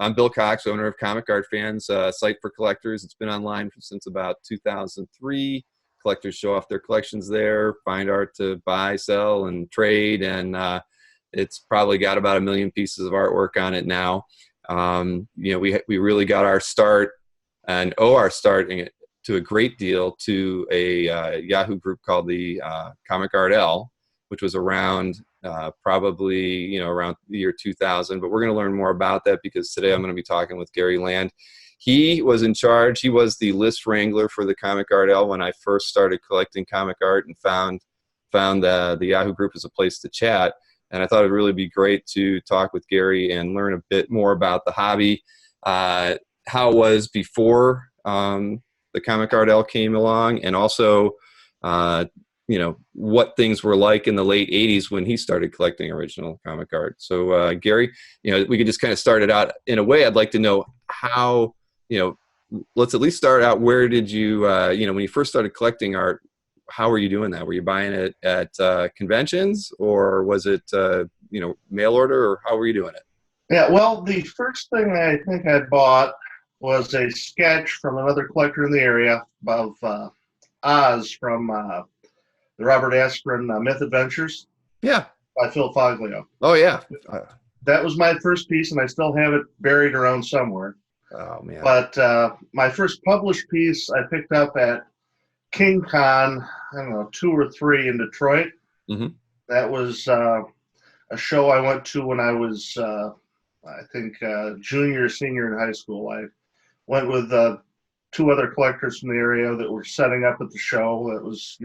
I'm Bill Cox, owner of Comic Art Fans, site for collectors. It's been online since about 2003. Collectors show off their collections there, find art to buy, sell, and trade, and it's probably got about 1 million pieces of artwork on it now. We really got our start and owe our start to a great deal to a Yahoo group called the Comic Art L, which was around probably around the year 2000. But we're going to learn more about that because today I'm going to be talking with Gary Land. He was in charge. He was the list wrangler for the Comic Art L when I first started collecting comic art and found the Yahoo group as a place to chat. And I thought it'd really be great to talk with Gary and learn a bit more about the hobby, how it was before the Comic Art L came along, and also what things were like in the late 80s when he started collecting original comic art. So Gary, we could just kind of start it out in a way. I'd like to know how, let's at least start out, where did you, when you first started collecting art, how were you doing that? Were you buying it at conventions, or was it, mail order, or how were you doing it? Yeah, well, the first thing I think I bought was a sketch from another collector in the area of Oz from the Robert Askren Myth Adventures. Yeah. By Phil Foglio. Oh, yeah. That was my first piece, and I still have it buried around somewhere. Oh, man. But my first published piece I picked up at King Con, 2 or 3 in Detroit. Mm-hmm. That was a show I went to when I was, I think, junior or senior in high school. I went with 2 other collectors from the area that were setting up at the show. It was,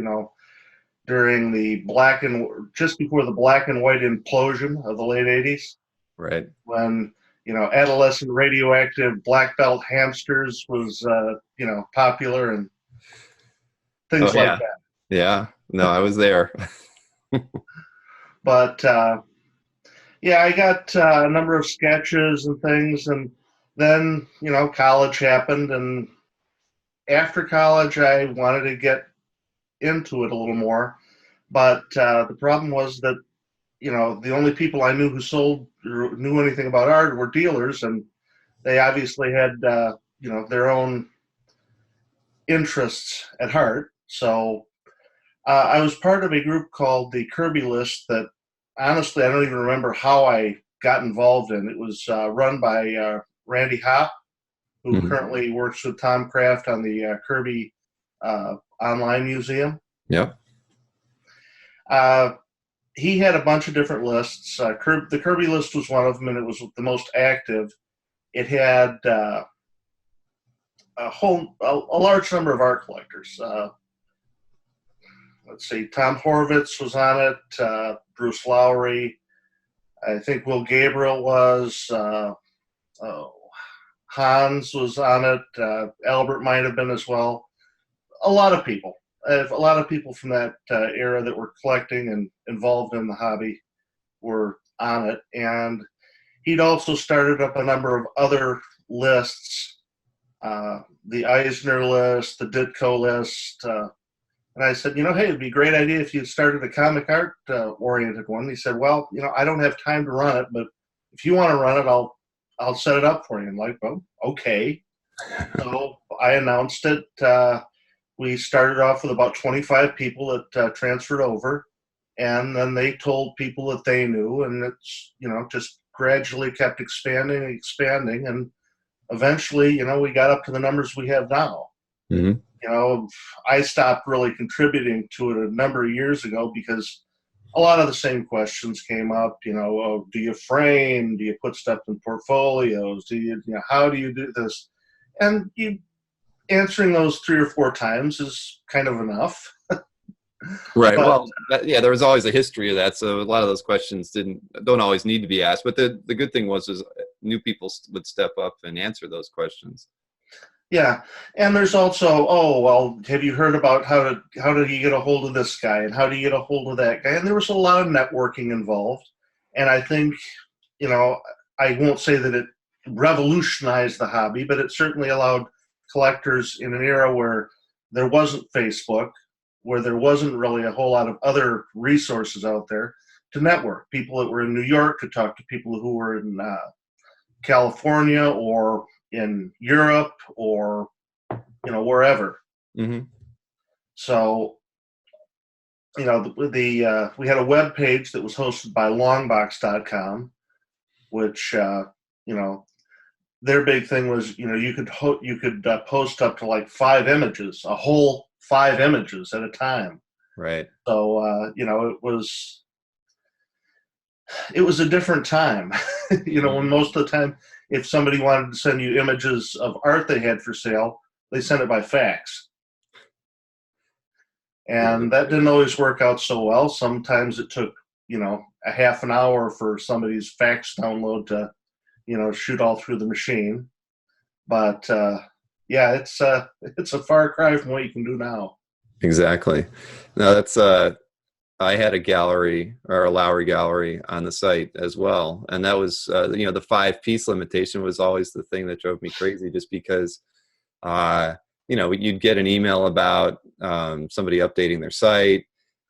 during the just before the black and white implosion of the late 80s. Right. When, adolescent radioactive black belt hamsters was, popular and things like that. Yeah. No, I was there. But, I got a number of sketches and things, and then, college happened, and after college, I wanted to get into it a little more, but the problem was that, the only people I knew who sold or knew anything about art were dealers, and they obviously had, their own interests at heart. So I was part of a group called the Kirby List that, honestly, I don't even remember how I got involved in. It was run by Randy Hopp, who Mm-hmm. currently works with Tom Kraft on the Kirby Online Museum. Yep. He had a bunch of different lists. The Kirby list was one of them, and it was the most active. It had a large number of art collectors. Let's see, Tom Horvitz was on it, Bruce Lowery, I think Will Gabriel was, Hans was on it, Albert might have been as well. A lot of people. A lot of people from that era that were collecting and involved in the hobby were on it. And he'd also started up a number of other lists, the Eisner list, the Ditko list. And I said, hey, it'd be a great idea if you started a comic art oriented one. He said, well, I don't have time to run it, but if you want to run it, I'll set it up for you. I'm like, well, okay. So I announced it. We started off with about 25 people that transferred over, and then they told people that they knew, and it's, just gradually kept expanding, and eventually, we got up to the numbers we have now. Mm-hmm. I stopped really contributing to it a number of years ago because a lot of the same questions came up, do you frame, do you put stuff in portfolios, how do you do this? And answering those 3 or 4 times is kind of enough. Right. Well, there was always a history of that, so a lot of those questions don't always need to be asked. But the good thing was new people would step up and answer those questions. Yeah, and there's also, have you heard about how did you get a hold of this guy, and how do you get a hold of that guy? And there was a lot of networking involved, and I think, I won't say that it revolutionized the hobby, but it certainly allowed collectors in an era where there wasn't Facebook, where there wasn't really a whole lot of other resources out there, to network. People that were in New York could talk to people who were in California or in Europe or wherever. Mm-hmm. So we had a web page that was hosted by longbox.com, which their big thing was you could post up to like 5 images, a whole 5 images at a time. Right. So it was a different time. When most of the time, if somebody wanted to send you images of art they had for sale, they sent it by fax. And that didn't always work out so well. Sometimes it took, a half an hour for somebody's fax download to, shoot all through the machine. But yeah, it's a far cry from what you can do now. Exactly. No, that's I had a gallery or a Lowery gallery on the site as well, and that was the 5-piece limitation was always the thing that drove me crazy, just because you'd get an email about somebody updating their site.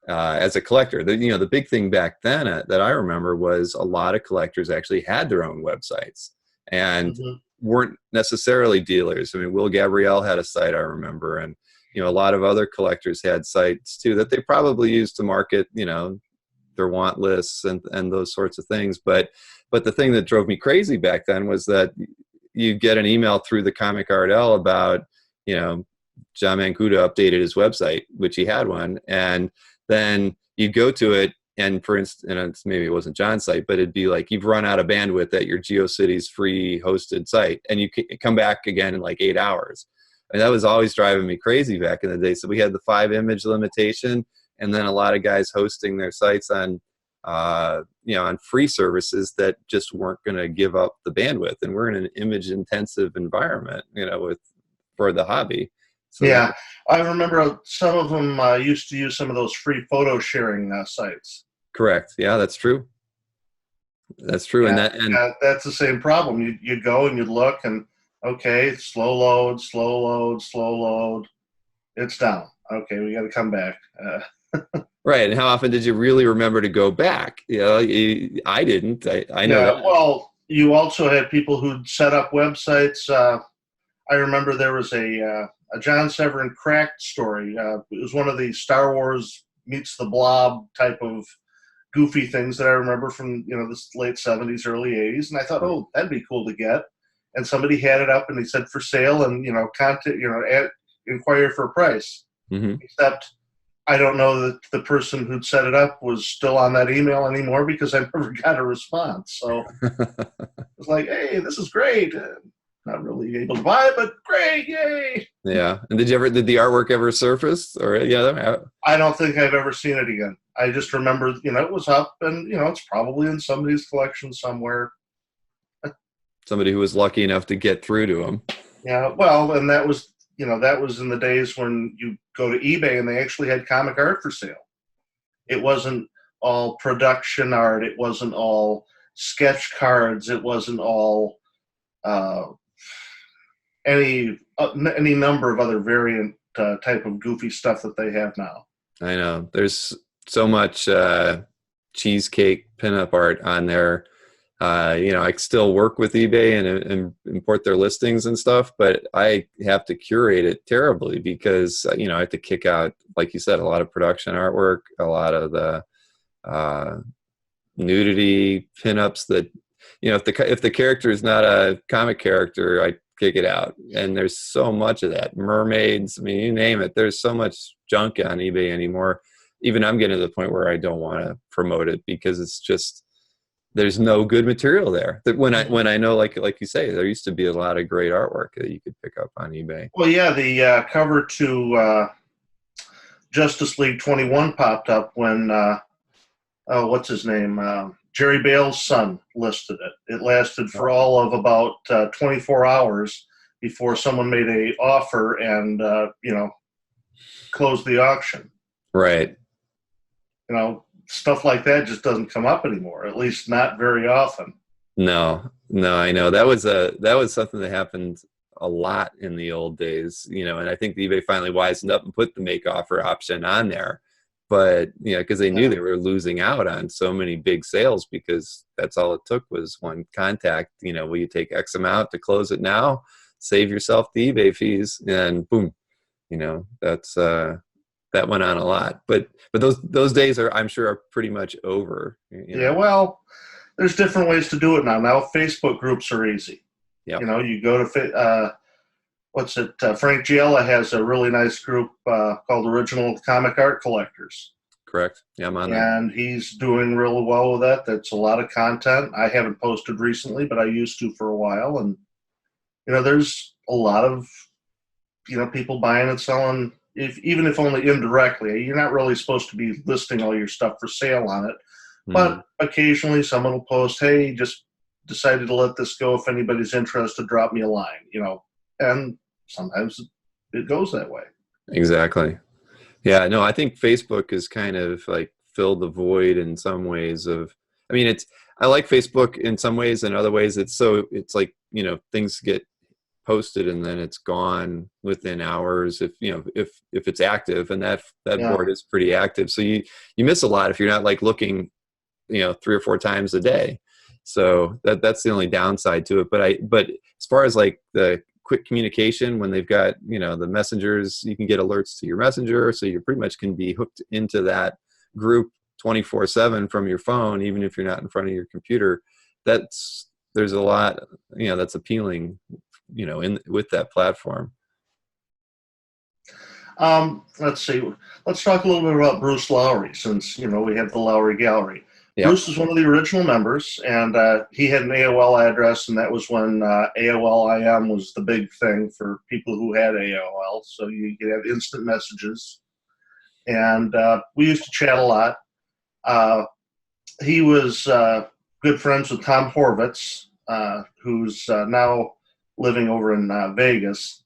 As a collector, the big thing back then that I remember was a lot of collectors actually had their own websites and weren't necessarily dealers. I mean, Will Gabrielle had a site, I remember, and a lot of other collectors had sites too that they probably used to market, their want lists and those sorts of things. But the thing that drove me crazy back then was that you get an email through the Comic Art L about, John Mancuda updated his website, which he had one, and then you go to it, and for instance, and maybe it wasn't John's site, but it'd be like you've run out of bandwidth at your GeoCities free hosted site, and you come back again in like 8 hours. And that was always driving me crazy back in the day. So we had the 5-image limitation, and then a lot of guys hosting their sites on, on free services that just weren't going to give up the bandwidth. And we're in an image-intensive environment, for the hobby. So yeah, I remember some of them used to use some of those free photo sharing sites. Correct. Yeah, that's true. That's true. Yeah, And that's the same problem. You go and you look and, okay, slow load, slow load, slow load. It's down. Okay, we got to come back. Right. And how often did you really remember to go back? I didn't. I know that. Well, you also had people who'd set up websites. I remember there was a John Severin Cracked story. It was one of the Star Wars meets the Blob type of goofy things that I remember from the late 70s, early 80s, and I thought, oh, that'd be cool to get. And somebody had it up, and he said for sale, and contact, inquire for a price. Mm-hmm. Except I don't know that the person who'd set it up was still on that email anymore, because I never got a response. So it was like, hey, this is great. Not really able to buy it, but great, yay! Yeah. And did the artwork ever surface? Or I don't think I've ever seen it again. I just remember, it was up, and it's probably in somebody's collection somewhere. Somebody who was lucky enough to get through to them. Yeah, well, and that was in the days when you go to eBay and they actually had comic art for sale. It wasn't all production art. It wasn't all sketch cards. It wasn't all any number of other variant type of goofy stuff that they have now. I know. There's so much cheesecake pinup art on there. I still work with eBay and import their listings and stuff, but I have to curate it terribly because, I have to kick out, like you said, a lot of production artwork, a lot of the nudity pinups that, if the character is not a comic character, I kick it out. And there's so much of that. Mermaids, I mean, you name it. There's so much junk on eBay anymore. Even I'm getting to the point where I don't want to promote it because it's just, there's no good material there. That when I know, like you say, there used to be a lot of great artwork that you could pick up on eBay. Well, yeah, the cover to Justice League 21 popped up when what's his name, Jerry Bale's son listed it. It lasted for all of about 24 hours before someone made a offer and closed the auction. Right. Stuff like that just doesn't come up anymore, at least not very often. No, I know. That was something that happened a lot in the old days, and I think eBay finally wisened up and put the make offer option on there. but because they knew Yeah. they were losing out on so many big sales, because that's all it took was one contact. Will you take X amount to close it now? Save yourself the eBay fees, and boom. That's that went on a lot. But those days I'm sure are pretty much over. Yeah, well, there's different ways to do it now. Now Facebook groups are easy. Yep. You go to Frank Giella has a really nice group called Original Comic Art Collectors. Correct. Yeah, I'm on that. And he's doing really well with that. That's a lot of content. I haven't posted recently, but I used to for a while. And there's a lot of people buying and selling, even if only indirectly. You're not really supposed to be listing all your stuff for sale on it, but occasionally someone will post, "Hey, just decided to let this go. If anybody's interested, drop me a line." And sometimes it goes that way. Exactly. Yeah. No, I think Facebook is kind of like filled the void in some ways. I like Facebook in some ways, and other ways it's like things get posted and then it's gone within hours if it's active, and that board is pretty active, so you miss a lot if you're not like looking 3 or 4 times a day. So that's the only downside to it. But as far as like the quick communication, when they've got the messengers, you can get alerts to your messenger, so you pretty much can be hooked into that group 24/7 from your phone, even if you're not in front of your computer. There's a lot that's appealing with that platform. Let's see. Let's talk a little bit about Bruce Lowery, since we have the Lowery Gallery. Yep. Bruce is one of the original members, and he had an AOL address, and that was when AOL IM was the big thing for people who had AOL. So you could have instant messages, and we used to chat a lot. He was good friends with Tom Horvitz, who's now living over in Vegas,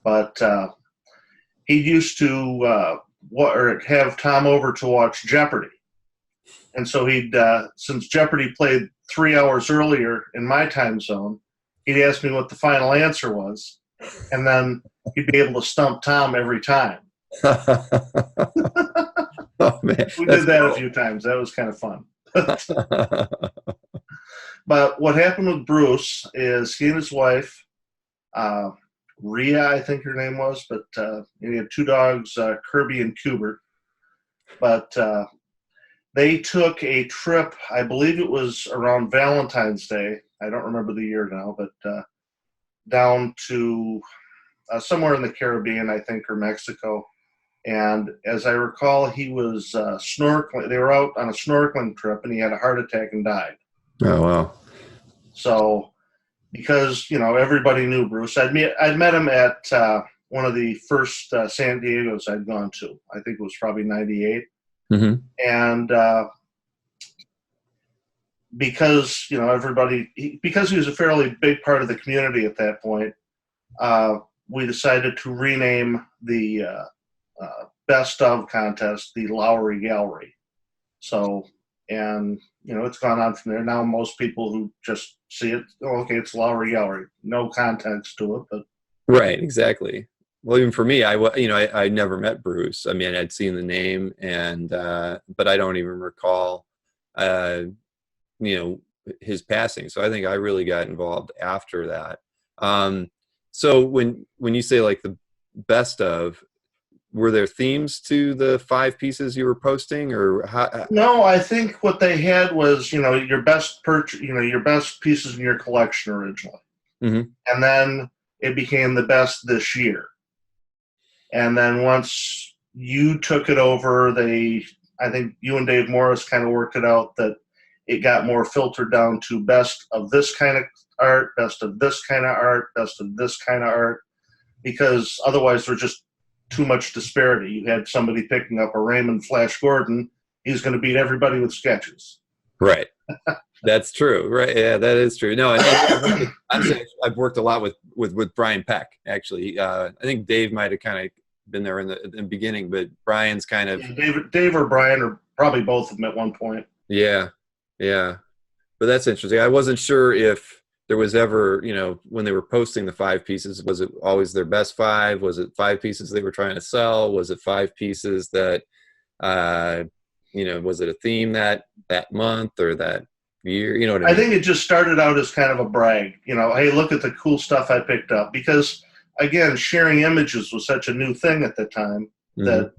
but he used to have Tom over to watch Jeopardy. And so since Jeopardy played 3 hours earlier in my time zone, he'd ask me what the final answer was, and then he'd be able to stump Tom every time. Oh, man. We did that a few times. That was kind of fun. But what happened with Bruce is he and his wife, Rhea, I think her name was, but he had 2 dogs, Kirby and Cubert. But they took a trip, I believe it was around Valentine's Day. I don't remember the year now, but down to somewhere in the Caribbean, I think, or Mexico. And as I recall, he was snorkeling. They were out on a snorkeling trip, and he had a heart attack and died. Oh, wow. So, because everybody knew Bruce, I'd met him at one of the first San Diego's I'd gone to. I think it was probably '98, and because because he was a fairly big part of the community at that point, we decided to rename the Best of contest the Lowery Gallery. So, and it's gone on from there. Now most people who just see it, okay, it's Lowery Gallery, no context to it, but right, exactly. Well, even for me, I never met Bruce. I mean, I'd seen the name, and but I don't even recall his passing. So I think I really got involved after that. So when you say like the best of, were there themes to the 5 pieces you were posting, or how? No, I think what they had was your best your best pieces in your collection originally, and then it became the best this year. And then once you took it over, I think you and Dave Morris kind of worked it out that it got more filtered down to best of this kind of art, best of this kind of art, best of this kind of art, because otherwise there's just too much disparity. You had somebody picking up a Raymond Flash Gordon, he's going to beat everybody with sketches. Right. That's true. Right. Yeah, that is true. No, I've worked a lot with Brian Peck, actually. I think Dave might have kind of been there in the beginning, but Brian's kind of... Yeah, Dave or Brian, or probably both of them at one point. Yeah. Yeah. But that's interesting. I wasn't sure if there was ever, when they were posting the 5 pieces, was it always their best 5? Was it 5 pieces they were trying to sell? Was it 5 pieces that uh, was it a theme that month or that year? You know what I I mean? think it just started out as kind of a brag, hey, look at the cool stuff I picked up. Because again, sharing images was such a new thing at the time Hmm. that,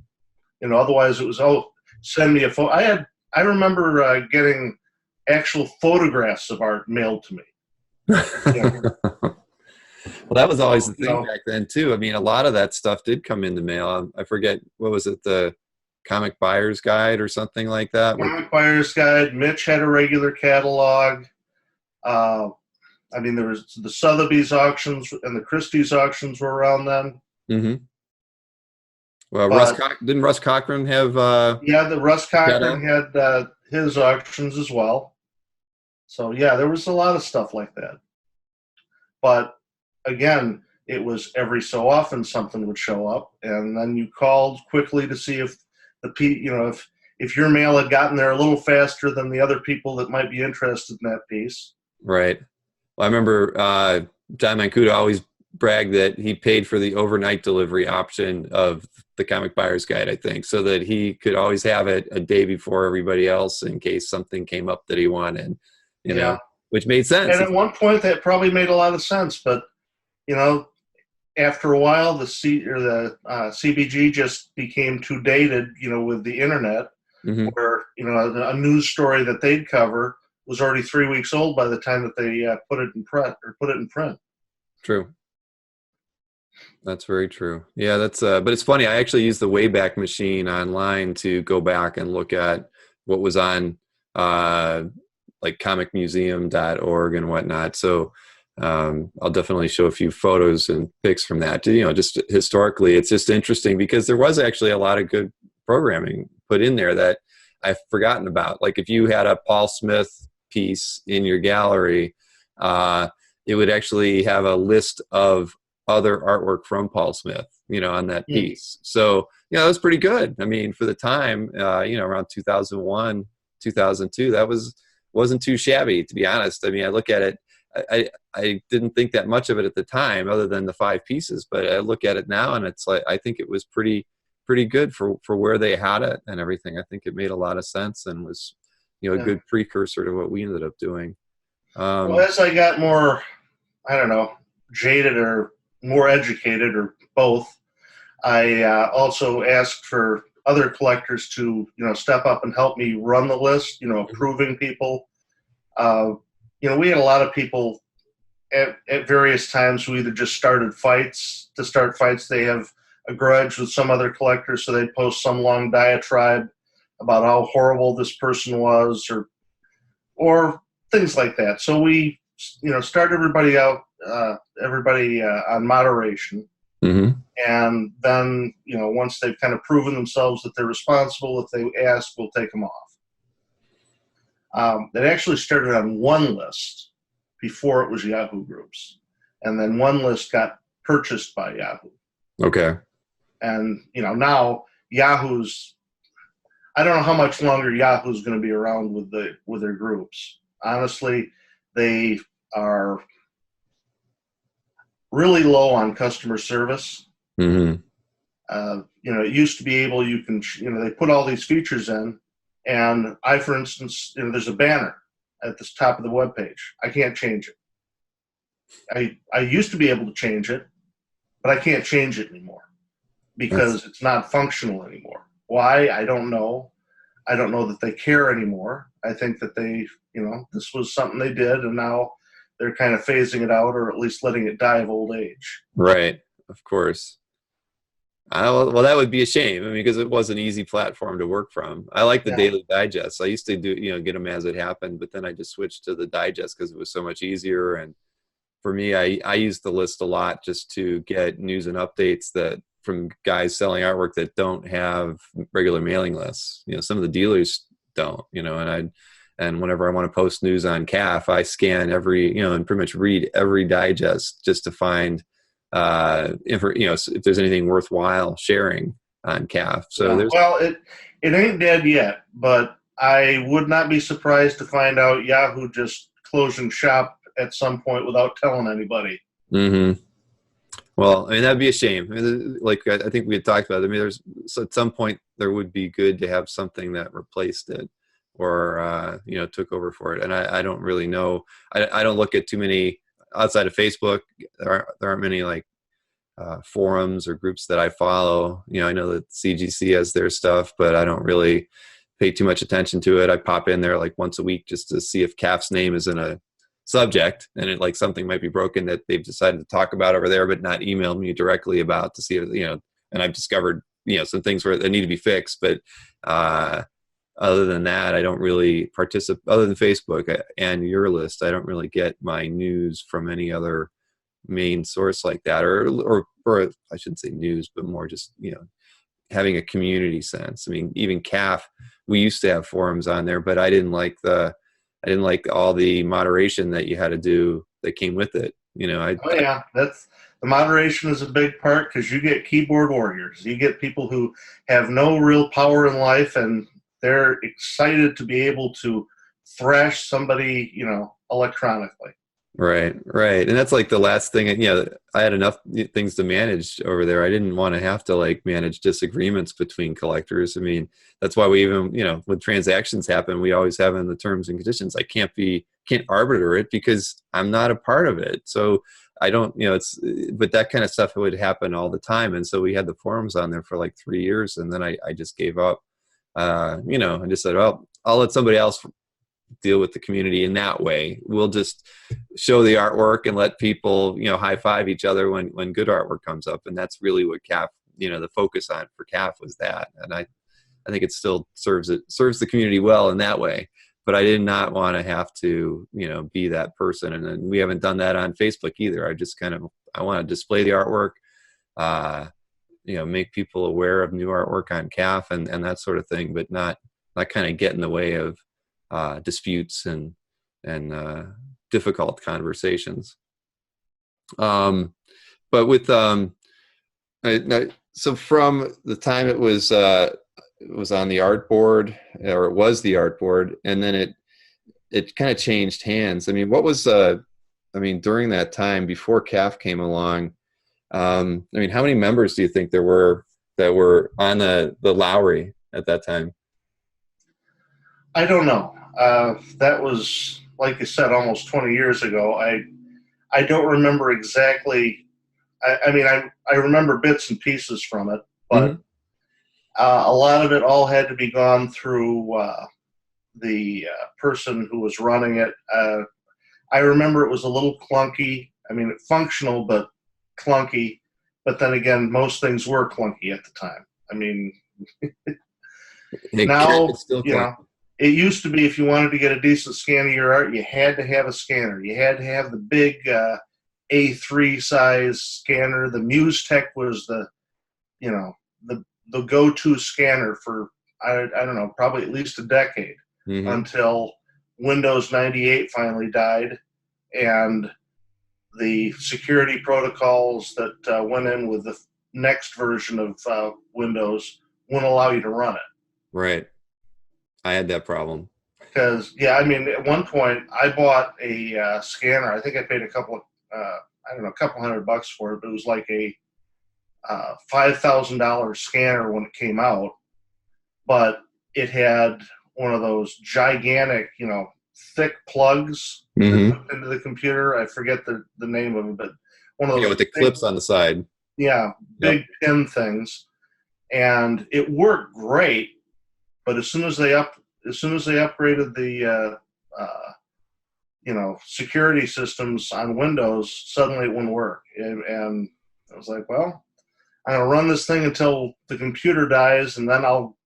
otherwise it was, oh, send me a photo. I remember getting actual photographs of art mailed to me. You know, Well, that was always so, the thing back then too. I mean, a lot of that stuff did come in the mail. I forget, what was it, the Comic Buyer's Guide or something like that? Where Comic Buyer's Guide. Mitch had a regular catalog. Uh, I mean, there was the Sotheby's auctions and the Christie's auctions were around then. Mhm. Well, But Didn't Russ Cochran have yeah, the Russ Cochran Shadow? had his auctions as well. So yeah, there was a lot of stuff like that. But again, it was every so often something would show up, and then you called quickly to see if if your mail had gotten there a little faster than the other people that might be interested in that piece. Right. Well, I remember John Mancuda always bragged that he paid for the overnight delivery option of the Comic Buyer's Guide, I think, so that he could always have it a day before everybody else in case something came up that he wanted, Yeah, which made sense. and at one point that probably made a lot of sense, but you know, after a while, the CBG just became too dated. With the internet, Hmm. where a news story that they'd cover was already 3 weeks old by the time that they put it in print or put it in print. True. That's very true. Yeah, but it's funny. I actually used the Wayback Machine online to go back and look at what was on uh, like comicmuseum.org and whatnot. So I'll definitely show a few photos and pics from that. Just historically, it's just interesting because there was actually a lot of good programming put in there that I've forgotten about. Like if you had a Paul Smith piece in your gallery, uh, it would actually have a list of other artwork from Paul Smith, on that Hmm. piece. So, that was pretty good. I mean, for the time, around 2001, 2002, wasn't too shabby, to be honest. I mean, I look at it, I didn't think that much of it at the time, other than the 5 pieces, but I look at it now and it's like, I think it was pretty good for where they had it and everything. I think it made a lot of sense and was, a Yeah. good precursor to what we ended up doing. Well, Um, as I got more, I don't know, jaded or more educated or both, I also asked for other collectors to step up and help me run the list. Approving people. Uh, we had a lot of people at various times who either just started fights to start fights. They have a grudge with some other collectors, so they'd post some long diatribe about how horrible this person was, or things like that. So we, start everybody on moderation, mhm. and then once they've kind of proven themselves that they're responsible, if they ask, we'll take them off. It actually started on one list before it was Yahoo Groups, and then one list got purchased by Yahoo, Okay. and now Yahoo's. I don't know how much longer Yahoo's going to be around with their groups. Honestly, they are really low on customer service. Hmm. It used to be they put all these features in, and for instance, there's a banner at the top of the web page. I can't change it. I used to be able to change it, but I can't change it anymore That's because it's not functional anymore. Why? I don't know. I don't know that they care anymore. I think that this was something they did, and now they're kind of phasing it out, or at least letting it die of old age. right. Of course. Well, that would be a shame. I mean, because it was an easy platform to work from. I like the Yeah, daily digest. I used to do, get them as it happened, but then I just switched to the digest because it was so much easier. And for me, I use the list a lot just to get news and updates that from guys selling artwork that don't have regular mailing lists. Some of the dealers don't. And whenever I want to post news on CAF, I scan and pretty much read every digest just to find if there's anything worthwhile sharing on CAF. So yeah. there's. Well, it ain't dead yet, but I would not be surprised to find out Yahoo just closing shop at some point without telling anybody. Hmm. Well, I mean, that'd be a shame. I mean, like I think we had talked about it. I mean, there's so at some point there would be good to have something that replaced it or took over for it. And I don't really know. I don't look at too many outside of Facebook. There aren't many like forums or groups that I follow. I know that CGC has their stuff, but I don't really pay too much attention to it. I pop in there like once a week just to see if CAF's name is in a subject and it like something might be broken that they've decided to talk about over there, but not email me directly about to see if, and I've discovered, some things where they need to be fixed. But other than that, I don't really participate other than Facebook and your list. I don't really get my news from any other main source like that, or I shouldn't say news, but more just, having a community sense. I mean, even CAF, we used to have forums on there, but I didn't like all the moderation that you had to do that came with it. Oh yeah, that's the moderation is a big part because you get keyboard warriors. You get people who have no real power in life and they're excited to be able to thrash somebody, electronically. Right. And that's like the last thing. I had enough things to manage over there. I didn't want to have to like manage disagreements between collectors. I mean, that's why we even, when transactions happen, we always have in the terms and conditions, I can't arbiter it because I'm not a part of it. So I don't, but that kind of stuff would happen all the time. And so we had the forums on there for like 3 years, and then I just gave up. I just said, well, I'll let somebody else deal with the community in that way. We'll just show the artwork and let people, high five each other when good artwork comes up. And that's really what CAF, the focus on for CAF was that. And I think it still serves the community well in that way. But I did not want to have to, be that person. And then we haven't done that on Facebook either. I want to display the artwork, make people aware of new artwork on CAF and that sort of thing, but not kind of get in the way of disputes and difficult conversations. But with so from the time it was on the art board, or it was the art board, and then it kind of changed hands. I mean, what was during that time before CAF came along? How many members do you think there were that were on the Lowery at that time? I don't know. That was, like you said, almost 20 years ago. I don't remember exactly. I remember bits and pieces from it, but a lot of it all had to be gone through the person who was running it. I remember it was a little clunky. I mean, functional, but clunky. But then again, most things were clunky at the time. I mean, now, it used to be if you wanted to get a decent scan of your art, you had to have a scanner. You had to have the big A3 size scanner. The Muse Tech was the go-to scanner for, I don't know, probably at least a decade until Windows 98 finally died and the security protocols that went in with the next version of Windows wouldn't allow you to run it. Right. I had that problem. Because, at one point I bought a scanner. I think I paid a couple $100 for it, but it was like a $5,000 scanner when it came out. But it had one of those gigantic, thick plugs that hooked into the computer. I forget the name of it, but one of those with the clips on the side. Yeah, big pin things, and it worked great. But as soon as they upgraded the security systems on Windows, suddenly it wouldn't work. And I was like, well, I'm gonna run this thing until the computer dies, and then I'll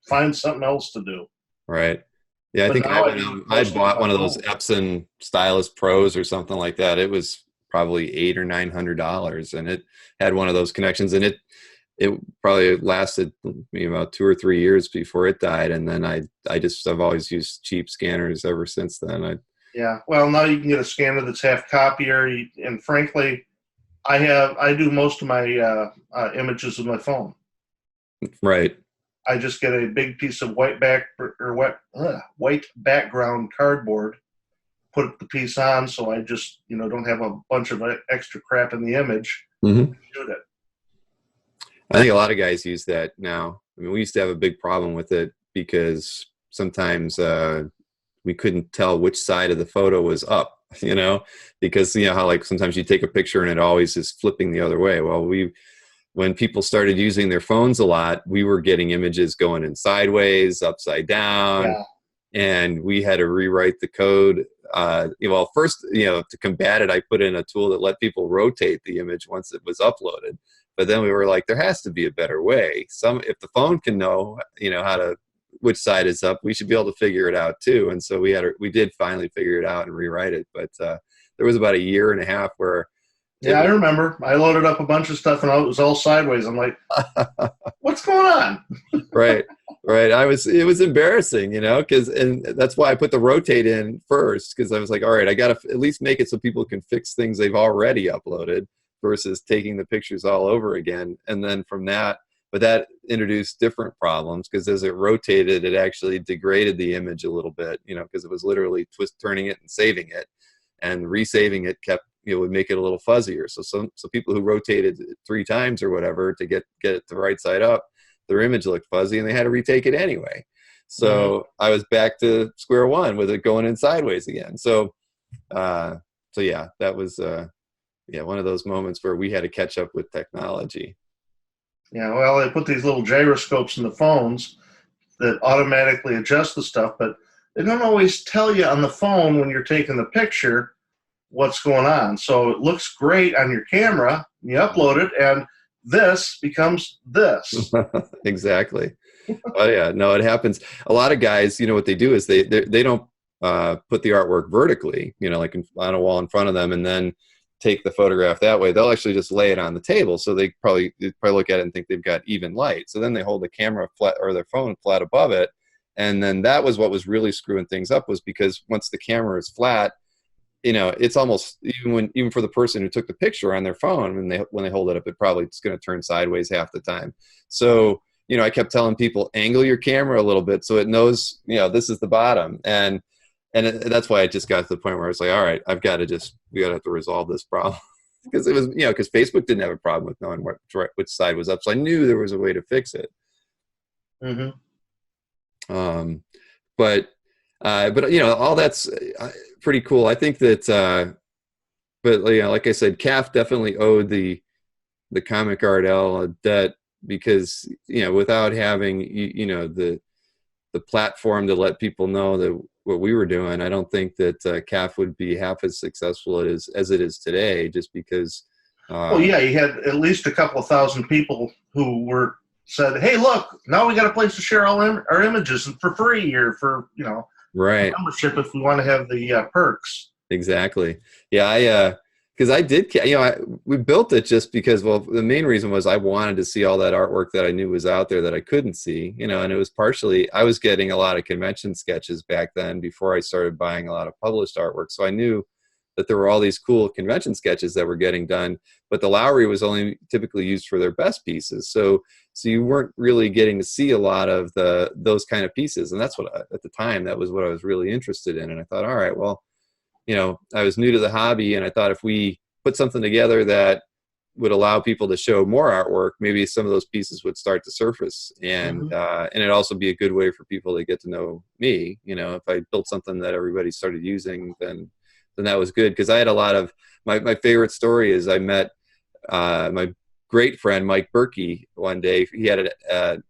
find something else to do. Right. Yeah, I think I bought one of those Epson Stylus Pros or something like that. It was probably $800 or $900, and it had one of those connections, and it probably lasted me about 2 or 3 years before it died. And then I've always used cheap scanners ever since then. Yeah. Well, now you can get a scanner that's half copier, and frankly, I do most of my images with my phone. Right. I just get a big piece of white background cardboard, put the piece on, so I just, don't have a bunch of extra crap in the image. Hmm. Shoot it. I think a lot of guys use that now. I mean, we used to have a big problem with it because sometimes we couldn't tell which side of the photo was up, because how like sometimes you take a picture and it always is flipping the other way. Well, when people started using their phones a lot, we were getting images going in sideways, upside down, Yeah. and we had to rewrite the code. Well, first, to combat it, I put in a tool that let people rotate the image once it was uploaded. But then we were like, there has to be a better way. If the phone can know, which side is up, we should be able to figure it out too. And so we did finally figure it out and rewrite it. But there was about a year and a half where. Yeah, I remember. I loaded up a bunch of stuff and it was all sideways. I'm like, what's going on? Right. It was embarrassing, and that's why I put the rotate in first, because I was like, all right, I got to at least make it so people can fix things they've already uploaded versus taking the pictures all over again. And then from that, but that introduced different problems, because as it rotated, it actually degraded the image a little bit, because it was literally turning it and saving it, and resaving it would make it a little fuzzier. So people who rotated it 3 times or whatever to get it the right side up, their image looked fuzzy and they had to retake it anyway. So I was back to square one with it going in sideways again. So yeah, that was one of those moments where we had to catch up with technology. Yeah, well, they put these little gyroscopes in the phones that automatically adjust the stuff, but they don't always tell you on the phone when you're taking the picture what's going on. So it looks great on your camera, you upload it, and this becomes this. Exactly. Oh yeah, no, it happens. A lot of guys, what they do is they don't put the artwork vertically, like on a wall in front of them, and then take the photograph that way. They'll actually just lay it on the table, so they probably look at it and think they've got even light. So then they hold the camera flat, or their phone flat above it, and then that was what was really screwing things up, was because once the camera is flat, it's almost, even for the person who took the picture on their phone, when they hold it up, it probably it's going to turn sideways half the time. So I kept telling people, angle your camera a little bit so it knows this is the bottom, and that's why I just got to the point where I was like, all right, we got to have to resolve this problem. Because it was, because Facebook didn't have a problem with knowing which side was up, so I knew there was a way to fix it. But all that's pretty cool. I think that, but like I said, CAF definitely owed the Comic Art L a debt, because without having the platform to let people know that what we were doing, I don't think that CAF would be half as successful as it is today, just because. Well, yeah, you had at least a couple of thousand people who said, "Hey, look, now we got a place to share all our images for free, or for right membership if we want to have the perks." Exactly. Yeah, because I did, we built it just because, well, the main reason was I wanted to see all that artwork that I knew was out there that I couldn't see, and it was partially, I was getting a lot of convention sketches back then before I started buying a lot of published artwork. So I knew that there were all these cool convention sketches that were getting done, but the Lowery was only typically used for their best pieces. So you weren't really getting to see a lot of those kind of pieces. And that's what, at the time, that was what I was really interested in. And I thought, all right, well, I was new to the hobby, and I thought if we put something together that would allow people to show more artwork, maybe some of those pieces would start to surface, and it'd also be a good way for people to get to know me. If I built something that everybody started using, then that was good, because I had a lot of my favorite story is I met my great friend Mike Berkey one day. He had an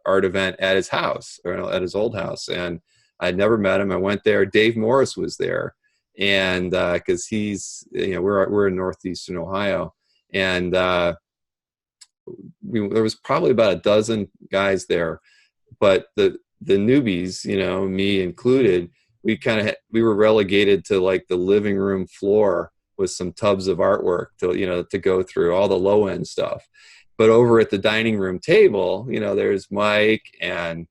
art event at his house, or at his old house, and I'd never met him. I went there. Dave Morris was there, and because he's, we're in northeastern Ohio, and there was probably about a dozen guys there, but the newbies, me included, we were relegated to like the living room floor with some tubs of artwork to go through all the low end stuff. But over at the dining room table, there's Mike, and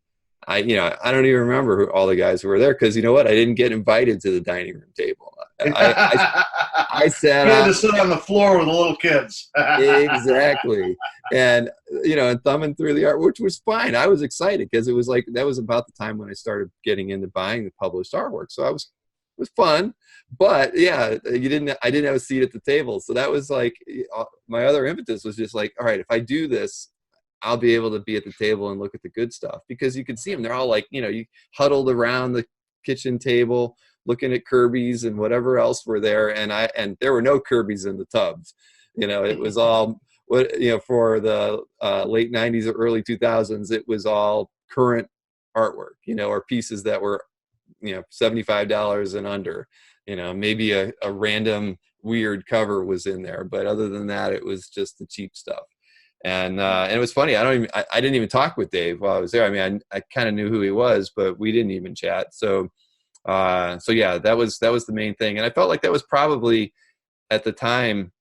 I don't even remember who all the guys who were there, because I didn't get invited to the dining room table. I sat. You had to sit on the floor with the little kids. Exactly, and and thumbing through the art, which was fine. I was excited because it was like that was about the time when I started getting into buying the published artwork. So I was was fun. But yeah, I didn't have a seat at the table. So that was like my other impetus was just like, all right, if I do this, I'll be able to be at the table and look at the good stuff, because you could see them. They're all like, you huddled around the kitchen table, looking at Kirby's and whatever else were there. And there were no Kirby's in the tubs. It was all for the late 90s or early 2000s, it was all current artwork, or pieces that were, $75 and under, maybe a random weird cover was in there. But other than that, it was just the cheap stuff. And it was funny. I didn't even talk with Dave while I was there. I mean, I kind of knew who he was, but we didn't even chat. So yeah, that was the main thing. And I felt like that was probably at the time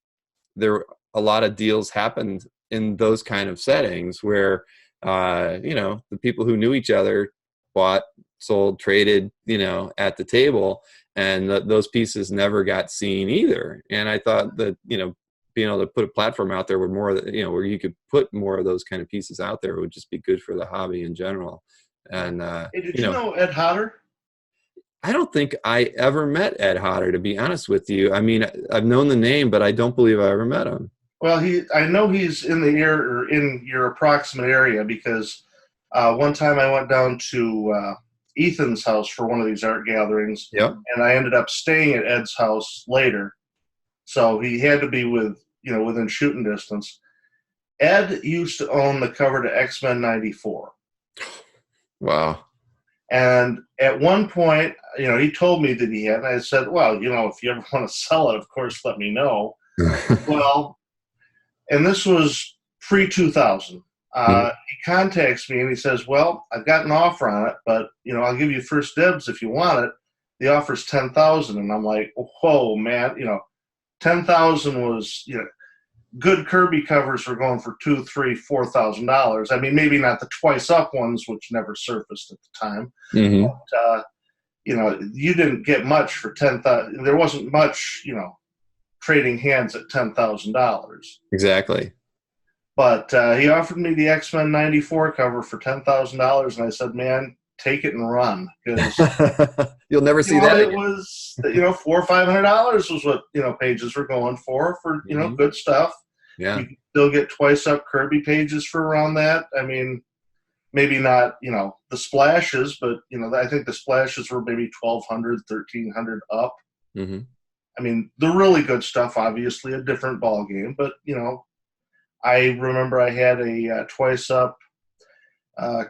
a lot of deals happened in those kind of settings where, the people who knew each other bought, sold, traded, at the table, and those pieces never got seen either. And I thought that, being able to put a platform out there where where you could put more of those kind of pieces out there would just be good for the hobby in general. And, hey, did you know Ed Hodder? I don't think I ever met Ed Hodder, to be honest with you. I mean, I've known the name, but I don't believe I ever met him. Well, I know he's in in your approximate area, because one time I went down to Ethan's house for one of these art gatherings, Yep. and I ended up staying at Ed's house later. So he had to be within shooting distance. Ed used to own the cover to X-Men 94. Wow. And at one point, he told me that he had, and I said, well, if you ever want to sell it, of course, let me know. Well, and this was pre-2000. He contacts me and he says, well, I've got an offer on it, but, I'll give you first dibs if you want it. The offer's $10,000. And I'm like, whoa, man, 10,000 was, good Kirby covers were going for $2,000, $3,000, $4,000. I mean, maybe not the twice up ones, which never surfaced at the time. Mm-hmm. But, you didn't get much for 10,000. There wasn't much, trading hands at $10,000. Exactly. But he offered me the X-Men 94 cover for $10,000, and I said, man, take it and run, because you'll never see that it again. Was $400 or $500 was what pages were going for good stuff. Yeah, you can still get twice up Kirby pages for around that. I mean, maybe not the splashes, but I think the splashes were maybe $1,200, $1,300 up. Mm-hmm. I mean, the really good stuff, obviously a different ball game, but I remember I had a twice up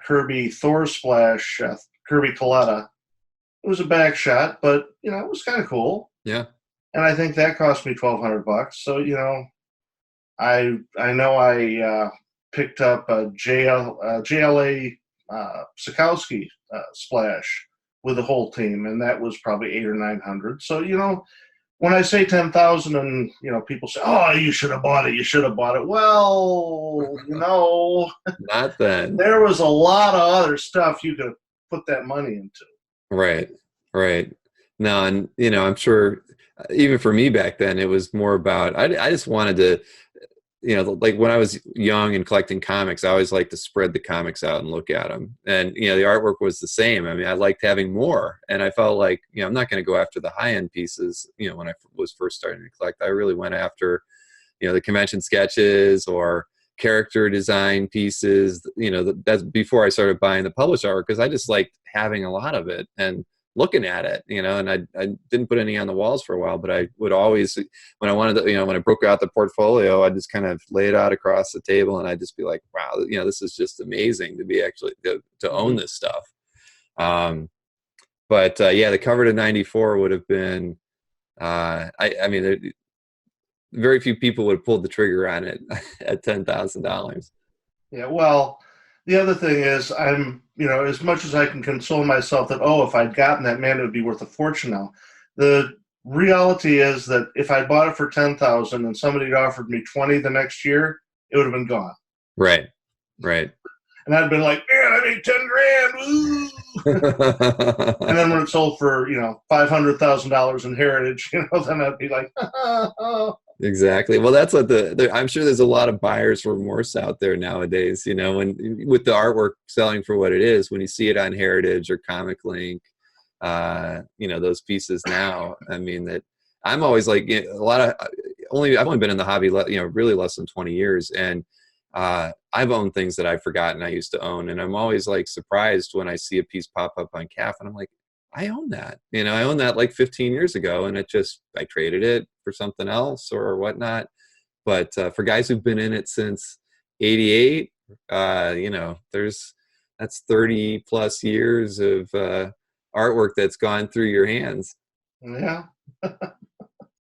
Kirby Thor splash, Kirby Coletta. It was a back shot, but it was kind of cool. Yeah. And I think that cost me $1,200. So I know I picked up a JLA Sikowski splash with the whole team, and that was probably $800 or $900. So when I say 10,000, and people say, "Oh, you should have bought it. You should have bought it." Well, not then. There was a lot of other stuff you could put that money into. Right. No, and I'm sure even for me back then, it was more about I just wanted to, like when I was young and collecting comics, I always liked to spread the comics out and look at them. And, the artwork was the same. I mean, I liked having more. And I felt like, I'm not going to go after the high-end pieces, when I was first starting to collect. I really went after, the convention sketches or character design pieces, that's before I started buying the published artwork, because I just liked having a lot of it and looking at it, and I didn't put any on the walls for a while, but I would always, when I wanted to, when I broke out the portfolio, I'd just kind of lay it out across the table, and I'd just be like, wow, this is just amazing to be actually to own this stuff. But yeah, the cover to 94 would have been, I mean, very few people would have pulled the trigger on it at $10,000. Yeah, well, the other thing is, I'm, as much as I can console myself that, if I'd gotten that, man, it would be worth a fortune now. The reality is that if I bought it for 10,000 and somebody had offered me 20 the next year, it would have been gone. Right. And I'd been like, man, I made 10 grand. Ooh. And then when it sold for, $500,000 in Heritage, then I'd be like, Exactly. Well, that's what I'm sure there's a lot of buyer's remorse out there nowadays, when with the artwork selling for what it is, when you see it on Heritage or Comic Link, those pieces now. I mean, that I'm always like, I've only been in the hobby, really less than 20 years. And I've owned things that I've forgotten I used to own. And I'm always like surprised when I see a piece pop up on CAF and I'm like, I own that. I owned that like 15 years ago, and I traded it for something else or whatnot. But for guys who've been in it since '88, that's 30 plus years of artwork that's gone through your hands. Yeah.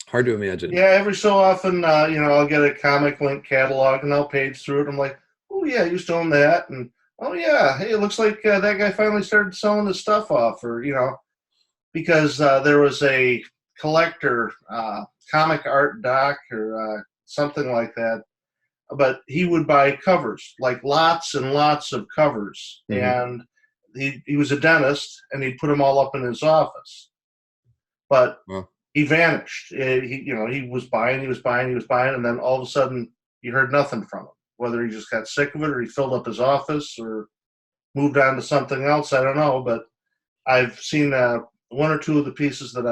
Hard to imagine. Yeah, every so often, I'll get a Comic Link catalog and I'll page through it. I'm like, oh yeah, I used to own that, and oh yeah, hey, it looks like that guy finally started selling his stuff off, or because there was a collector, comic art doc or something like that, but he would buy covers, like lots and lots of covers, and he was a dentist, and he'd put them all up in his office, but he vanished. He was buying, and then all of a sudden you heard nothing from him. Whether he just got sick of it, or he filled up his office, or moved on to something else, I don't know. But I've seen one or two of the pieces that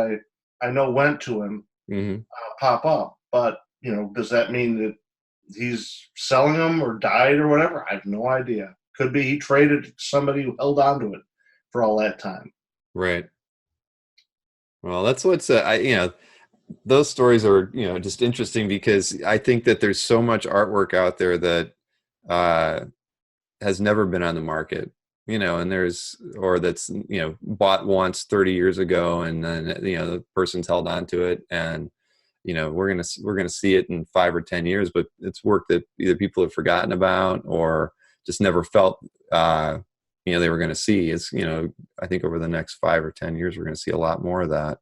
I know went to him pop up. But does that mean that he's selling them or died or whatever? I have no idea. Could be he traded to somebody who held on to it for all that time. Right. Well, that's what's those stories are just interesting, because I think that there's so much artwork out there that has never been on the market, and that's bought once 30 years ago, and then the person's held on to it, and we're gonna see it in 5 or 10 years, but it's work that either people have forgotten about or just never felt they were going to see. It's I think over the next 5 or 10 years we're going to see a lot more of that.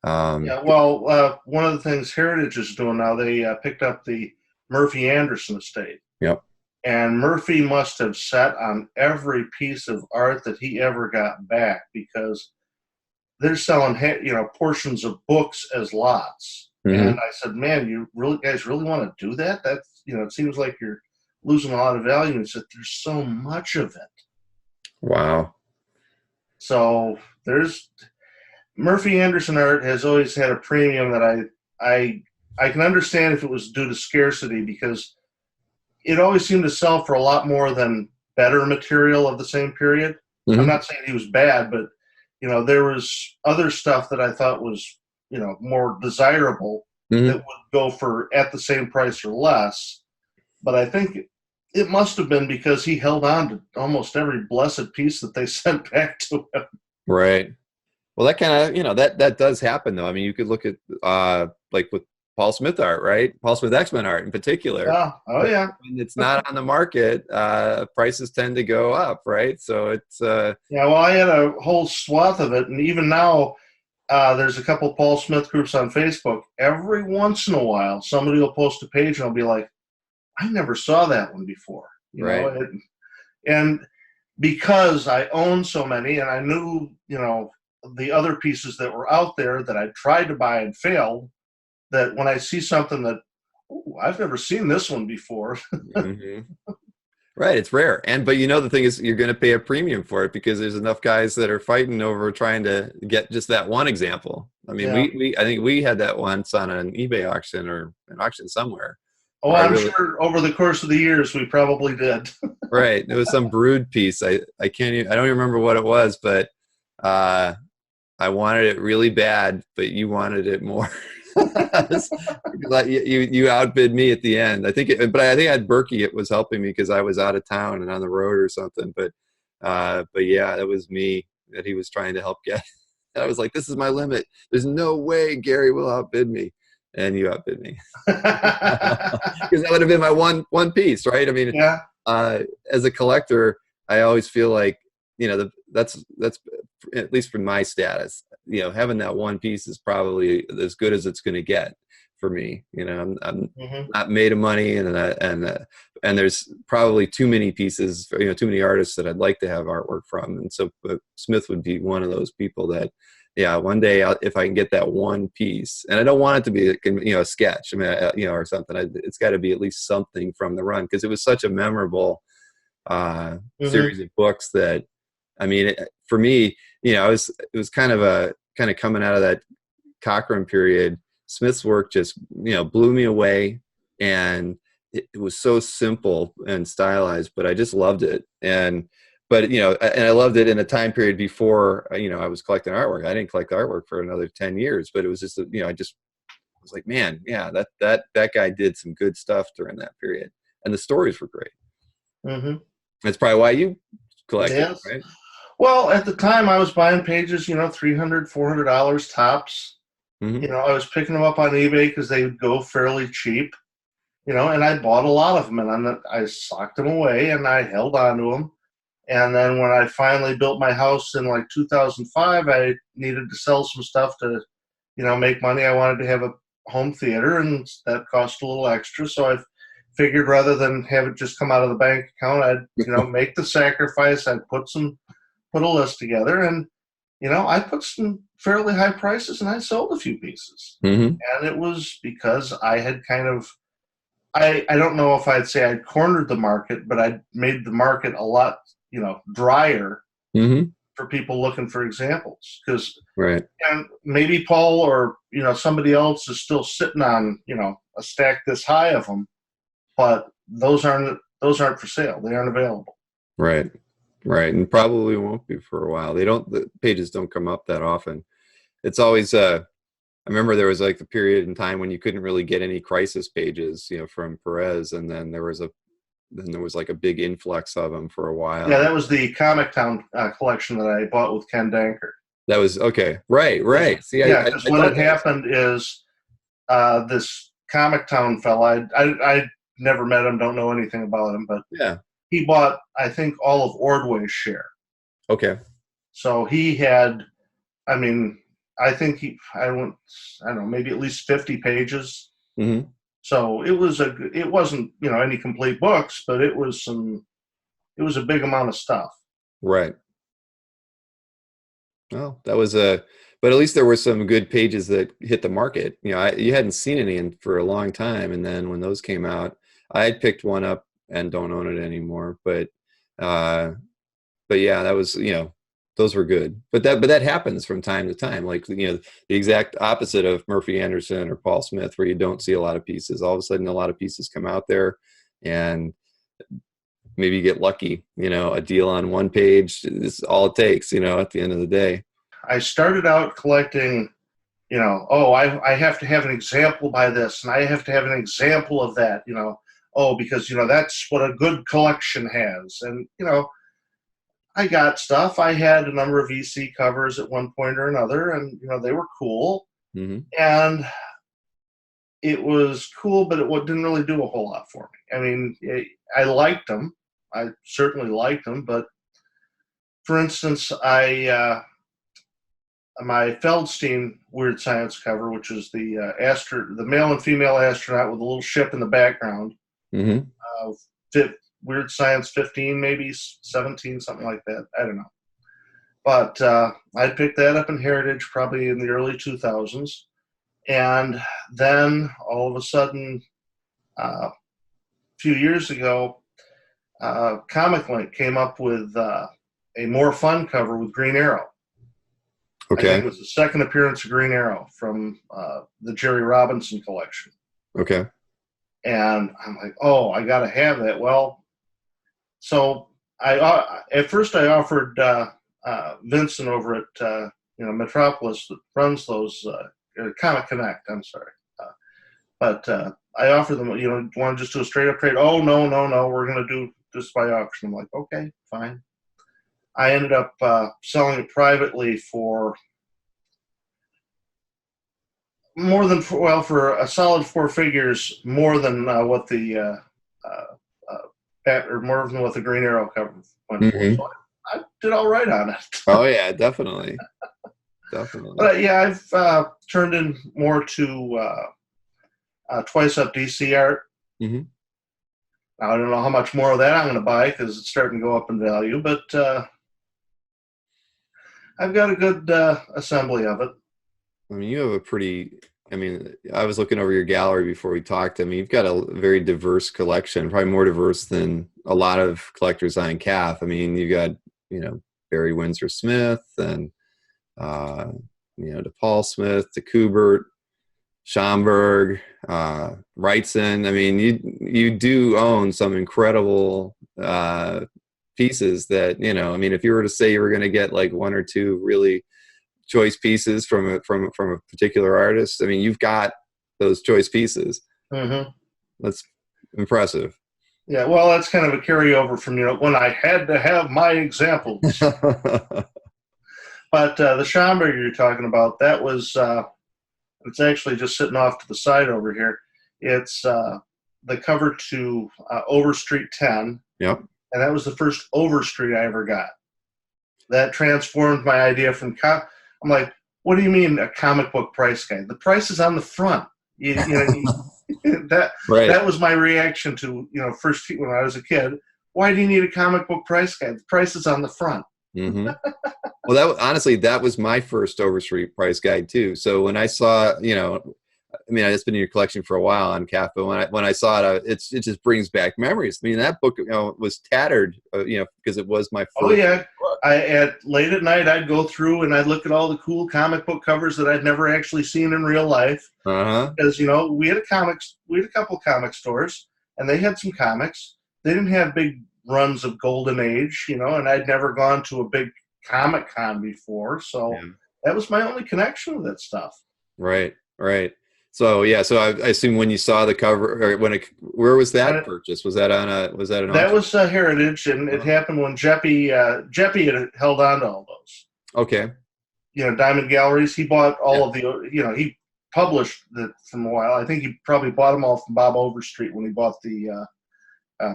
One of the things Heritage is doing now, they picked up the Murphy Anderson estate. Yep. And Murphy must have sat on every piece of art that he ever got back, because they're selling portions of books as lots. And I said, man, you guys really want to do that? That's it seems like you're losing a lot of value. And he said, there's so much of it. Wow. So there's Murphy Anderson art has always had a premium that I can understand if it was due to scarcity, because it always seemed to sell for a lot more than better material of the same period. I'm not saying he was bad, but there was other stuff that I thought was more desirable that would go for at the same price or less. But I think it must have been because he held on to almost every blessed piece that they sent back to him. Right. Well, that kind of, that does happen though. I mean, you could look at like with Paul Smith art, right? Paul Smith X-Men art in particular. Oh yeah. When it's not on the market, prices tend to go up, right? So it's well, I had a whole swath of it, and even now there's a couple Paul Smith groups on Facebook. Every once in a while, somebody will post a page and I'll be like, I never saw that one before. You know? And because I own so many, and I knew, the other pieces that were out there that I tried to buy and failed, that when I see something that, I've never seen this one before. Right, it's rare. But the thing is, you're going to pay a premium for it because there's enough guys that are fighting over trying to get just that one example. I mean, I think we had that once on an eBay auction or an auction somewhere. Oh, I'm sure over the course of the years we probably did. Right, it was some Brood piece. I don't even remember what it was, but I wanted it really bad, but you wanted it more. you outbid me at the end. I think I had Berkey. It was helping me because I was out of town and on the road or something. But yeah, that was me that he was trying to help get. I was like, this is my limit. There's no way Gary will outbid me, and you outbid me because that would have been my one piece, right? I mean, as a collector, I always feel like that's at least for my status, having that one piece is probably as good as it's going to get for me. I'm not made of money, and there's probably too many pieces, too many artists that I'd like to have artwork from. And so Smith would be one of those people that, one day if I can get that one piece, and I don't want it to be a sketch, or something. It's got to be at least something from the run, because it was such a memorable series of books that, I mean, for me, it was kind of coming out of that Cochran period. Smith's work just, blew me away, and it was so simple and stylized, but I just loved it. But and I loved it in a time period before, I was collecting artwork. I didn't collect artwork for another 10 years, but it was just, I was like, man, yeah, that guy did some good stuff during that period. And the stories were great. Mm-hmm. That's probably why you collected, Yes. right? Well, at the time I was buying pages, $300, $400 tops. Mm-hmm. I was picking them up on eBay because they would go fairly cheap, and I bought a lot of them, and I socked them away and I held on to them. And then when I finally built my house in like 2005, I needed to sell some stuff to, make money. I wanted to have a home theater, and that cost a little extra. So I figured rather than have it just come out of the bank account, I'd, make the sacrifice. I'd put a list together, and, I put some fairly high prices, and I sold a few pieces. Mm-hmm. And it was because I had kind of, I don't know if I'd say I'd cornered the market, but I'd made the market a lot, drier Mm-hmm. for people looking for examples. Because, Right. and maybe Paul or, somebody else is still sitting on, a stack this high of them, but those aren't for sale. They aren't available. Right. Right. And probably won't be for a while. The pages don't come up that often. It's always, I remember there was like the period in time when you couldn't really get any crisis pages, from Perez. And then there was like a big influx of them for a while. Yeah, that was the Comic Town collection that I bought with Ken Danker. That was okay. Right. See, yeah, because what had happened is this Comic Town fella, I never met him, don't know anything about him, but yeah, he bought, I think, all of Ordway's share. Okay. So he had, I think I don't know, maybe at least 50 pages. Mm-hmm. So it wasn't, any complete books, but it was a big amount of stuff. Right. Well, but at least there were some good pages that hit the market. You hadn't seen any for a long time. And then when those came out, I had picked one up and don't own it anymore. But yeah, that was, those were good. But that happens from time to time. Like, the exact opposite of Murphy Anderson or Paul Smith, where you don't see a lot of pieces. All of a sudden, a lot of pieces come out there, and maybe you get lucky. A deal on one page is all it takes. At the end of the day. I started out collecting, I have to have an example by this, and I have to have an example of that, because, that's what a good collection has. And, I got stuff. I had a number of EC covers at one point or another, and, they were cool. Mm-hmm. And it was cool, but it didn't really do a whole lot for me. I liked them. I certainly liked them, but for instance, my Feldstein Weird Science cover, which is the male and female astronaut with a little ship in the background. Mm-hmm. Weird Science 15, maybe 17, something like that. I don't know. But I picked that up in Heritage probably in the early 2000s. And then all of a sudden, a few years ago, Comic Link came up with a more fun cover with Green Arrow. Okay. I think it was the second appearance of Green Arrow from the Jerry Robinson collection. Okay. And I'm like, oh, I got to have that. Well, so at first I offered Vincent over at Metropolis that runs those Comic Connect. I'm sorry, but I offered them. Want to just do a straight up trade? Oh, no, we're going to do this by auction. I'm like, okay, fine. I ended up selling it privately for more than for a solid four figures, more than what the more than what the Green Arrow cover went Mm-hmm. for. So I did all right on it. Oh yeah, definitely. But yeah, I've turned in more to twice up DC art. Mm-hmm. Now I don't know how much more of that I'm going to buy because it's starting to go up in value, but I've got a good assembly of it. You have I was looking over your gallery before we talked. You've got a very diverse collection, probably more diverse than a lot of collectors on CAF. You've got, Barry Windsor Smith and to Paul Smith to Kubert, Schomburg, Wrightson. I mean, you do own some incredible pieces that, I mean, if you were to say you were going to get like one or two really choice pieces from a particular artist, I mean, you've got those choice pieces. Mm-hmm. That's impressive. Yeah, well, that's kind of a carryover from, when I had to have my examples. But the Schomburg you're talking about, that was, it's actually just sitting off to the side over here. It's the cover to Overstreet 10. Yep. And that was the first Overstreet I ever got. That transformed my idea from, I'm like, what do you mean a comic book price guide? The price is on the front. That right. That was my reaction to, first when I was a kid. Why do you need a comic book price guide? The price is on the front. Mm-hmm. Well, honestly, that was my first Overstreet price guide too. So when I saw, I mean, it's been in your collection for a while on CAF, but when I saw it, it just brings back memories. I mean, that book, was tattered, because it was my first. Oh yeah, book. Late at night, I'd go through and I'd look at all the cool comic book covers that I'd never actually seen in real life. Because we had a couple comic stores, and they had some comics. They didn't have big runs of Golden Age, and I'd never gone to a big Comic Con before, so that was my only connection with that stuff. Right. So I assume when you saw the cover, or where was that purchase? Was that an auction? That was Heritage, and it happened when Jeppy had held on to all those. Okay. Diamond Galleries. He bought all of the. He published it from a while. I think he probably bought them all from Bob Overstreet when he bought the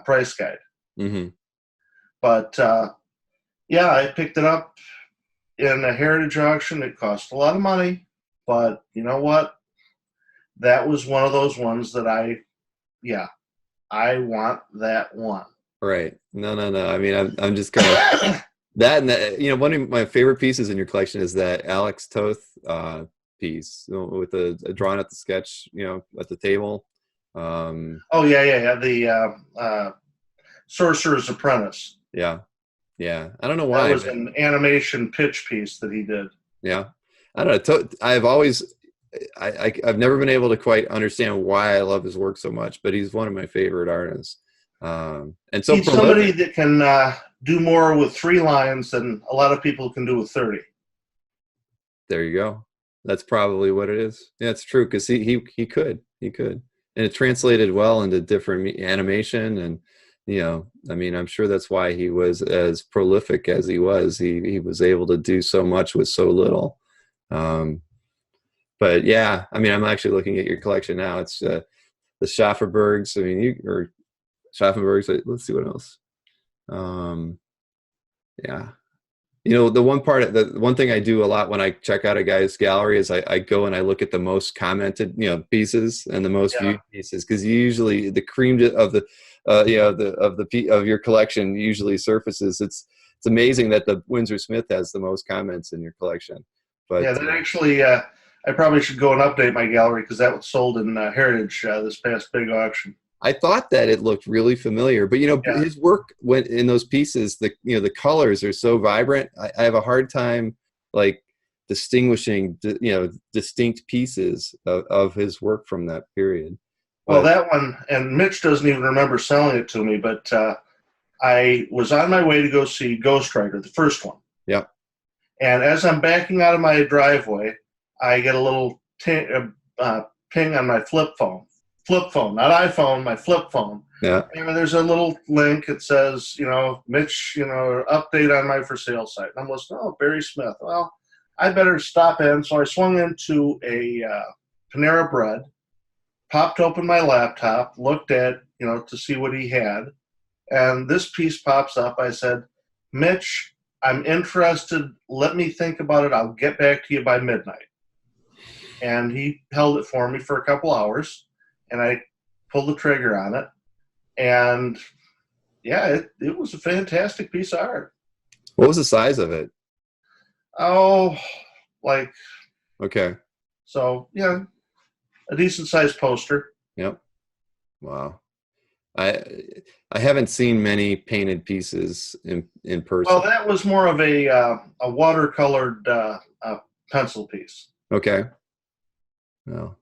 price guide. Mm-hmm. But I picked it up in a Heritage auction. It cost a lot of money, but you know what? That was one of those ones that I want that one. Right. No. I mean, I'm just kind of that, and that, one of my favorite pieces in your collection is that Alex Toth piece with a drawn at the sketch, at the table. The Sorcerer's Apprentice. Yeah. I don't know why. That was an animation pitch piece that he did. Yeah. I don't know. I've always. I've never been able to quite understand why I love his work so much, but he's one of my favorite artists. And so he's somebody that can do more with 3 lines than a lot of people can do with 30. There you go. That's probably what it is. Yeah, it's true, because he could, and it translated well into different animation, and I mean, I'm sure that's why he was as prolific as he was. He was able to do so much with so little. But yeah, I mean, I'm actually looking at your collection now. It's the Schaffenbergs. I mean, or Schaffenbergs. Let's see what else. Yeah, the one thing I do a lot when I check out a guy's gallery is I go and I look at the most commented, pieces and the most viewed pieces, because usually the cream of the of your collection usually surfaces. It's amazing that the Windsor Smith has the most comments in your collection. But yeah, that actually. I probably should go and update my gallery, because that was sold in Heritage this past big auction. I thought that it looked really familiar, but his work went in those pieces. The colors are so vibrant. I have a hard time like distinguishing distinct pieces of his work from that period. Well, that one, and Mitch doesn't even remember selling it to me, but I was on my way to go see Ghost Rider, the first one. Yeah. And as I'm backing out of my driveway, I get a little ping on my flip phone, not iPhone, my flip phone. Yeah. And there's a little link. It says, Mitch, update on my for sale site. And I'm listening, Barry Smith. Well, I better stop in. So I swung into a Panera Bread, popped open my laptop, looked at, to see what he had. And this piece pops up. I said, Mitch, I'm interested. Let me think about it. I'll get back to you by midnight. And he held it for me for a couple hours, and I pulled the trigger on it. And yeah, it was a fantastic piece of art. What was the size of it? Okay. So yeah, a decent sized poster. Yep. Wow. I I haven't seen many painted pieces in Well, person. that was more of a watercolored pencil piece, Okay. Oh,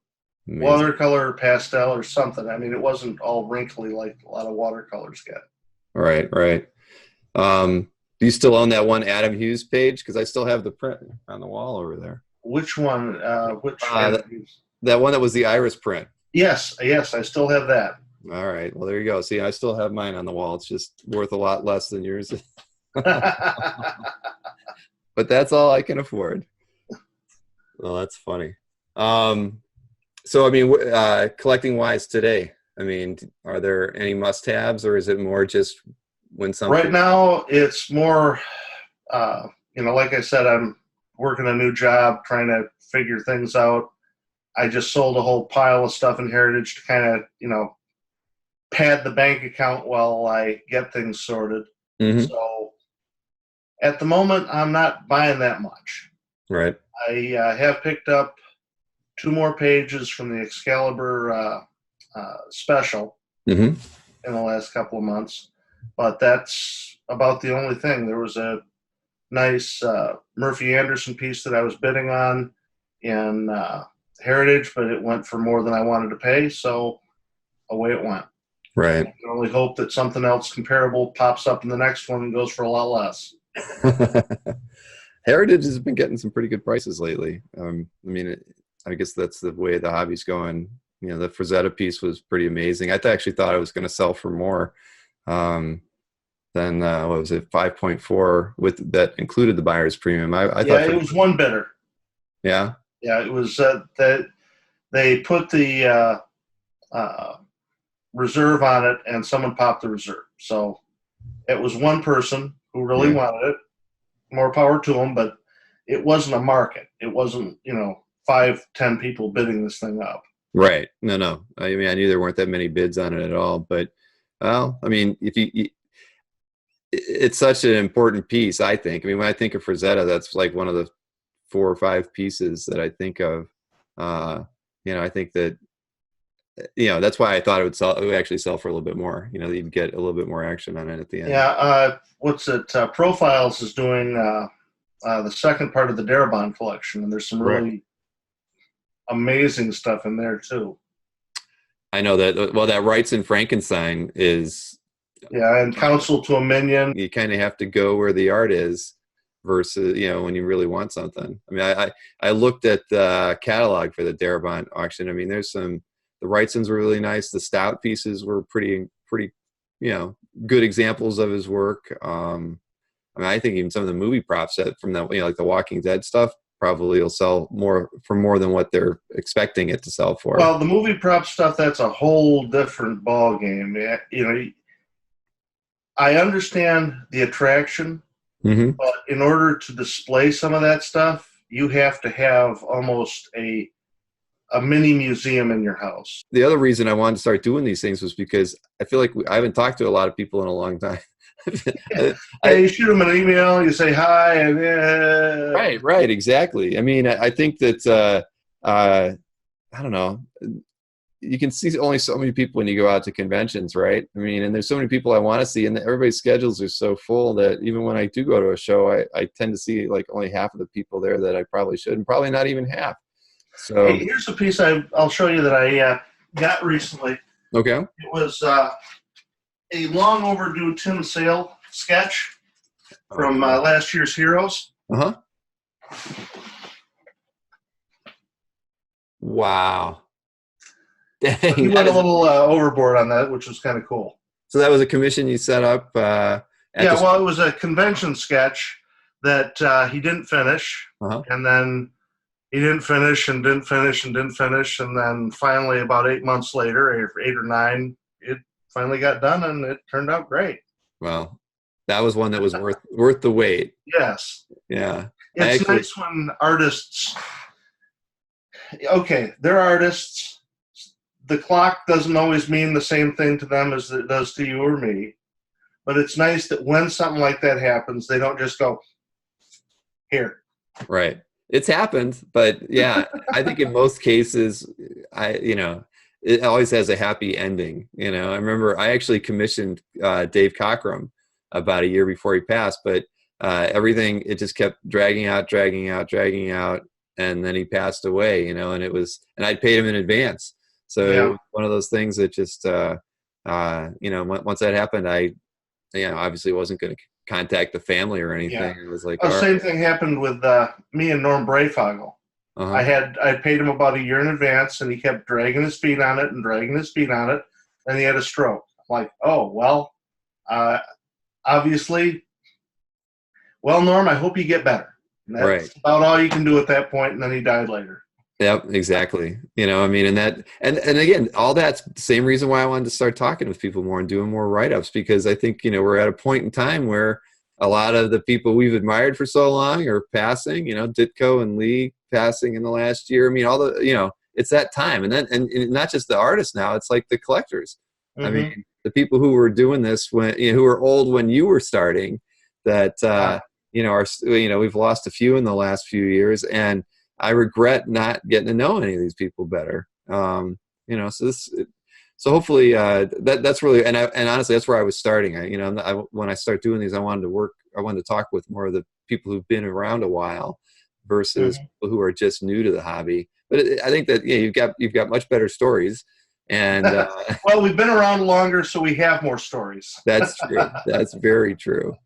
amazing. watercolor, pastel, or something. I mean, it wasn't all wrinkly like a lot of watercolors get. Right, right. Do you still own that one Adam Hughes page? Because I still have the print on the wall over there. Which one? Which Uh, that, interviews? that one that was the iris print. Yes, yes, I still have that. All right. Well, there you go. See, I still have mine on the wall. It's just worth a lot less than yours, but that's all I can afford. Well, that's funny. Um, so, I mean, collecting wise today, I mean, are there any must-haves, or is it more just when Right something? now, it's more, like I said, I'm working a new job, trying to figure things out. I just sold a whole pile of stuff in Heritage to kind of, pad the bank account while I get things sorted. Hmm. So at the moment, I'm not buying that much. Right. I have picked up two more pages from the Excalibur special Hmm. in the last couple of months, but that's about the only thing. There was a nice Murphy Anderson piece that I was bidding on in Heritage, but it went for more than I wanted to pay, so away it went. I Right. can only hope that something else comparable pops up in the next one and goes for a lot less. Heritage has been getting some pretty good prices lately. I mean, I guess that's the way the hobby's going. You know, the Frazetta piece was pretty amazing. Actually thought I was going to sell for more um, than what was it, 5.4 with that included the buyer's premium. I Yeah, thought it for was one bidder. yeah, Yeah, it was that they put the uh, reserve on it, and someone popped the reserve. So it was one person who really yeah, wanted it. More power to them, but it wasn't a market. It wasn't 5, 10 people bidding this thing up. right. No, no. I mean, I knew there weren't that many bids on it at all, but well, I mean, if it's such an important piece, I think. I mean, when I think of Frazetta, that's like one of the 4 or 5 pieces that I think of. Uh, I think that that's why I thought it would sell. It would actually sell for a little bit more. You'd get a little bit more action on it at the end. Yeah, what's it? Profiles is doing the second part of the Darabont collection, and there's some Right. really amazing stuff in there too. I know that. Well, that Wrights and Frankenstein is Yeah, and Counsel to a Minion. you kind of have to go where the art is versus when you really want something. I mean, I looked at the catalog for the Darabont auction. I mean, there's the Wrightsons were really nice. The Stout pieces were pretty good examples of his work. I mean, I think even some of the movie props that from that like the Walking Dead stuff probably will sell more than what they're expecting it to sell for. Well, the movie prop stuff, that's a whole different ball game. I understand the attraction, Hmm. but in order to display some of that stuff, you have to have almost a mini museum in your house. The other reason I wanted to start doing these things was because I feel like I haven't talked to a lot of people in a long time. I, Yeah, I, you shoot them an email, you say hi, and right, exactly. I mean, I think that I don't know. You can see only so many people when you go out to conventions, right? I mean, and there's so many people I want to see, and everybody's schedules are so full that even when I do go to a show, I tend to see like only half of the people there that I probably should, and probably not even half. hey, So, here's a piece I'll show you that I got recently. okay. It was a long overdue Tim Sale sketch from Okay. last year's Heroes. Uh-huh. Wow. So he Dang, went a little overboard on that, which was kind of cool. so that was a commission you set up at Yeah, the. well, it was a convention sketch that he didn't finish, Uh-huh. and then he didn't finish and didn't finish and didn't finish, and then finally, about 8 months later, 8 or 9, it finally got done, and it turned out great. Well, that was one that was worth the wait. Yes, Yeah. I it's actually. nice when artists. Okay, they're artists. The clock doesn't always mean the same thing to them as it does to you or me. But it's nice that when something like that happens, they don't just go, here. Right. It's happened, but yeah, I think in most cases, I it always has a happy ending. You know, I remember I actually commissioned Dave Cockrum about a year before he passed, but everything, it just kept dragging out, dragging out, dragging out, and then he passed away. You know, and it was, and I'd paid him in advance, so it Yeah. was one of those things that just you know, once that happened, I, you know, obviously wasn't going to contact the family or anything. Yeah. It was like, Oh, all same right, thing happened with me and Norm Brayfogel. uh-huh. I paid him about a year in advance, and he kept dragging his feet on it and dragging his feet on it, and he had a stroke. I'm like, oh well, uh, obviously, well, Norm, I hope you get better. And Right. that's about all you can do at that point, and then he died later. Yep, exactly. You know, I mean, and that, and again, all that's the same reason why I wanted to start talking with people more and doing more write-ups, because I think, you know, we're at a point in time where a lot of the people we've admired for so long are passing, you know, Ditko and Lee passing in the last year. I mean, all the, you know, it's that time. And then, and not just the artists now, it's like the collectors. I Mm-hmm. mean, the people who were doing this when, you know, who were old when you were starting, that, Ah, you know, are, you know, we've lost a few in the last few years, and I regret not getting to know any of these people better. You know, so this, so hopefully that's really, and honestly, that's where I was starting. You know, when I start doing these, I wanted to talk with more of the people who've been around a while versus mhm. people who are just new to the hobby. But I think that, you know, you've got much better stories, and Well, we've been around longer, so we have more stories. that's true. That's very true.